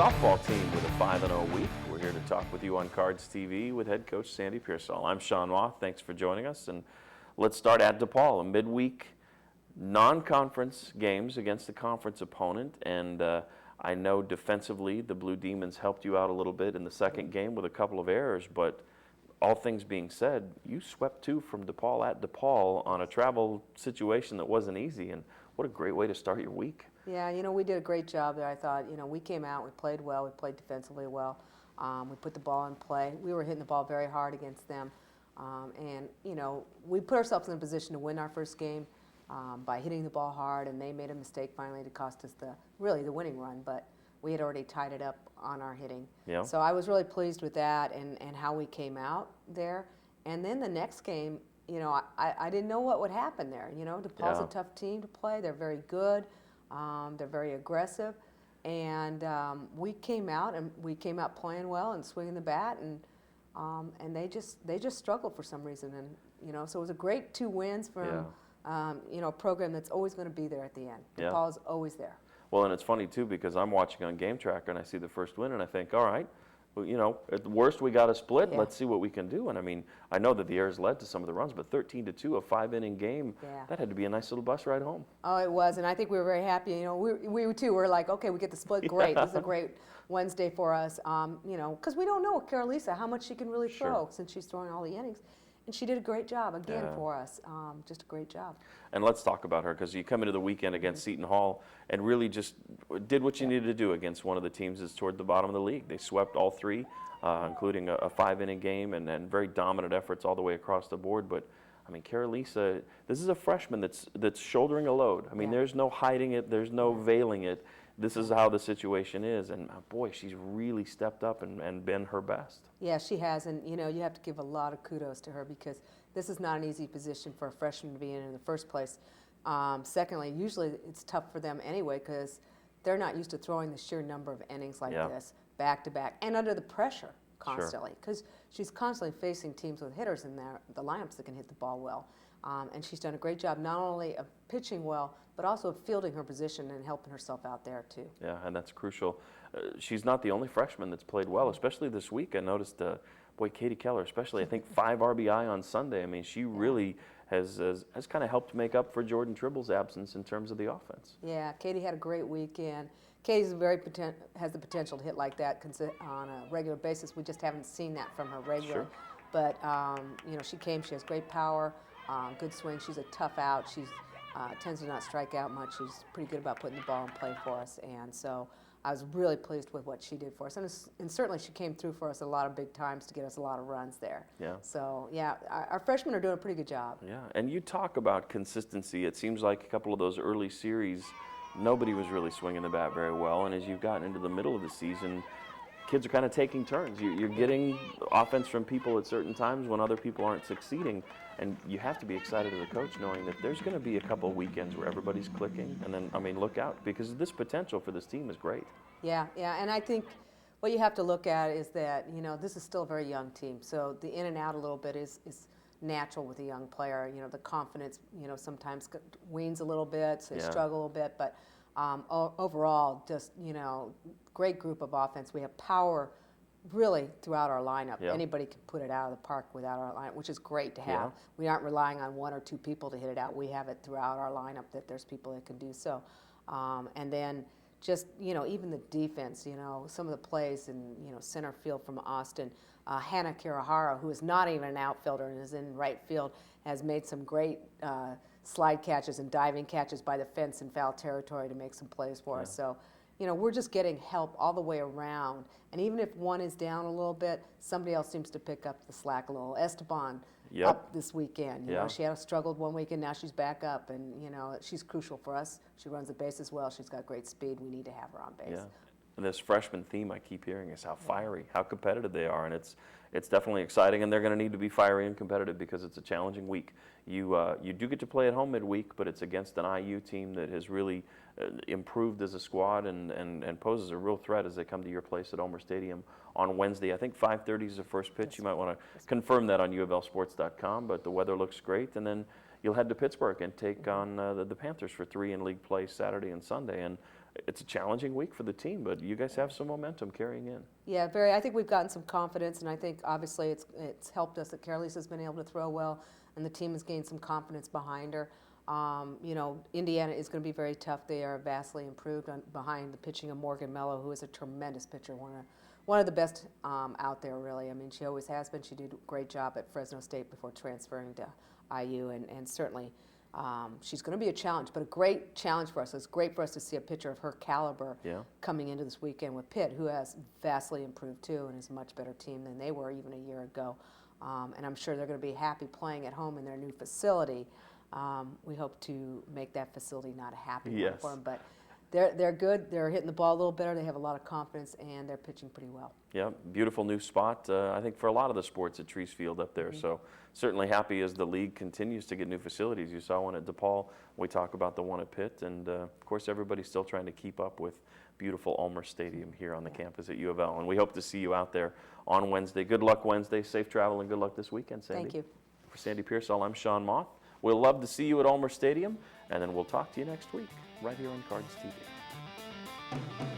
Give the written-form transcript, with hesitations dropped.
softball team with a 5-0 week. We're here to talk with you on CardsTV with head coach Sandy Pearsall. I'm Sean Roth. Thanks for joining us. And let's start at DePaul, a midweek non-conference games against a conference opponent. And I know defensively the Blue Demons helped you out a little bit in the second game with a couple of errors, but all things being said, you swept two from DePaul at DePaul on a travel situation that wasn't easy. And what a great way to start your week. Yeah, we did a great job there. I thought, we came out, we played well, we played defensively well. We put the ball in play. We were hitting the ball very hard against them. We put ourselves in a position to win our first game by hitting the ball hard, and they made a mistake finally to cost us the winning run, but we had already tied it up on our hitting. Yeah. So I was really pleased with that and how we came out there. And then the next game, I didn't know what would happen there. DePaul's a tough team to play. They're very good. They're very aggressive, and we came out playing well and swinging the bat, and they just struggled for some reason, and so it was a great 2 wins from a program that's always going to be there at the end. DePaul is always there. Well, and it's funny too because I'm watching on Game Tracker and I see the first win and I think, all right, well, at the worst we got a split. Let's see what we can do. And I mean, I know that the errors led to some of the runs, but 13-2, a 5-inning game, that had to be a nice little bus ride home. Oh, it was, and I think we were very happy. We too were like, okay, we get the split, great. This is a great Wednesday for us. Because we don't know Carolisa how much she can really throw since she's throwing all the innings. And she did a great job again for us, just a great job. And let's talk about her because you come into the weekend against Seton Hall and really just did what you needed to do against one of the teams that's toward the bottom of the league. They swept all 3, including a 5-inning game and very dominant efforts all the way across the board. But I mean, Carolisa, this is a freshman that's shouldering a load. I mean, there's no hiding it, there's no veiling it. This is how the situation is, and boy, she's really stepped up and been her best. Yeah, she has, and you have to give a lot of kudos to her because this is not an easy position for a freshman to be in the first place. Secondly, usually it's tough for them anyway because they're not used to throwing the sheer number of innings like this back to back and under the pressure constantly because she's constantly facing teams with hitters in the lineups that can hit the ball well. And she's done a great job not only of pitching well, but also of fielding her position and helping herself out there too. Yeah, and that's crucial. She's not the only freshman that's played well, especially this week. I noticed, Katie Keller, especially, I think 5 RBI on Sunday. I mean, she really has kind of helped make up for Jordan Tribble's absence in terms of the offense. Yeah, Katie had a great weekend. Katie's has the potential to hit like that on a regular basis. We just haven't seen that from her regularly. But, she has great power. Good swing. She's a tough out. She tends to not strike out much. She's pretty good about putting the ball in play for us. And so I was really pleased with what she did for us. And certainly she came through for us a lot of big times to get us a lot of runs there. Yeah. So, our freshmen are doing a pretty good job. Yeah, and you talk about consistency. It seems like a couple of those early series, nobody was really swinging the bat very well. And as you've gotten into the middle of the season, kids are kind of taking turns. You're getting offense from people at certain times when other people aren't succeeding. And you have to be excited as a coach knowing that there's going to be a couple of weekends where everybody's clicking. And then, look out because this potential for this team is great. Yeah, and I think what you have to look at is that, this is still a very young team. So the in and out a little bit is natural with a young player. The confidence, sometimes wanes a little bit, so they struggle a little bit. But overall, just, great group of offense. We have power really throughout our lineup. Anybody can put it out of the park without our lineup, which is great to have. We aren't relying on 1 or 2 people to hit it out. We have it throughout our lineup that there's people that can do so. And then just, even the defense, some of the plays in, center field from Austin. Hannah Kirihara, who is not even an outfielder and is in right field, has made some great slide catches and diving catches by the fence in foul territory to make some plays for us. So, we're just getting help all the way around. And even if one is down a little bit, somebody else seems to pick up the slack a little. Esteban up this weekend. You know, she had struggled one weekend, now she's back up. And, she's crucial for us. She runs the bases well. She's got great speed. We need to have her on base. Yeah. And this freshman theme I keep hearing is how fiery, how competitive they are. And it's definitely exciting, and they're going to need to be fiery and competitive because it's a challenging week. You do get to play at home midweek, but it's against an IU team that has really improved as a squad and poses a real threat as they come to your place at Ulmer Stadium on Wednesday. I think 5:30 is the first pitch. You might want to confirm that on UofLSports.com, but the weather looks great. And then you'll head to Pittsburgh and take on the Panthers for 3 in league play Saturday and Sunday. And it's a challenging week for the team, but you guys have some momentum carrying in. Yeah, very. I think we've gotten some confidence, and I think obviously it's helped us that Carolise has been able to throw well, and the team has gained some confidence behind her. You know, Indiana is going to be very tough. They are vastly improved behind the pitching of Morgan Mello, who is a tremendous pitcher, one of the best out there, really. I mean, she always has been. She did a great job at Fresno State before transferring to IU, and certainly she's going to be a challenge, but a great challenge for us. It's great for us to see a pitcher of her caliber coming into this weekend with Pitt, who has vastly improved too and is a much better team than they were even a year ago. And I'm sure they're going to be happy playing at home in their new facility. We hope to make that facility not a happy one for them, but they're good. They're hitting the ball a little better. They have a lot of confidence, and they're pitching pretty well. Yeah, beautiful new spot, I think, for a lot of the sports at Trees Field up there. So certainly happy as the league continues to get new facilities. You saw one at DePaul. We talk about the one at Pitt. And, of course, everybody's still trying to keep up with beautiful Ulmer Stadium here on the campus at U of L. And we hope to see you out there on Wednesday. Good luck Wednesday. Safe travel and good luck this weekend, Sandy. Thank you. For Sandy Pearsall, I'm Sean Moth. We'll love to see you at Ulmer Stadium, and then we'll talk to you next week right here on Cards TV.